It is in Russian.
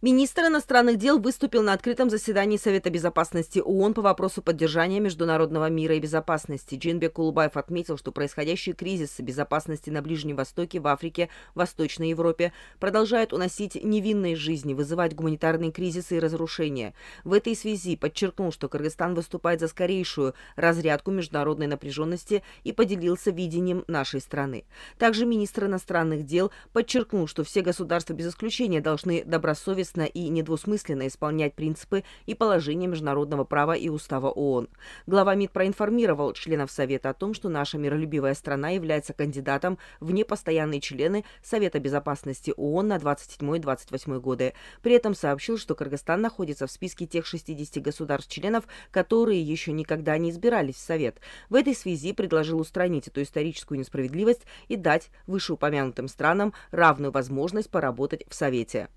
Министр иностранных дел выступил на открытом заседании Совета безопасности ООН по вопросу поддержания международного мира и безопасности. Джейнбек Улубаев отметил, что происходящие кризисы безопасности на Ближнем Востоке, в Африке, Восточной Европе продолжают уносить невинные жизни, вызывать гуманитарные кризисы и разрушения. В этой связи подчеркнул, что Кыргызстан выступает за скорейшую разрядку международной напряженности и поделился видением нашей страны. Также министр иностранных дел подчеркнул, что все государства без исключения должны добросовестно и недвусмысленно исполнять принципы и положения международного права и устава ООН. Глава МИД проинформировал членов Совета о том, что наша миролюбивая страна является кандидатом в непостоянные члены Совета безопасности ООН на 27-28 годы. При этом сообщил, что Кыргызстан находится в списке тех 60 государств-членов, которые еще никогда не избирались в Совет. В этой связи предложил устранить эту историческую несправедливость и дать вышеупомянутым странам равную возможность поработать в Совете.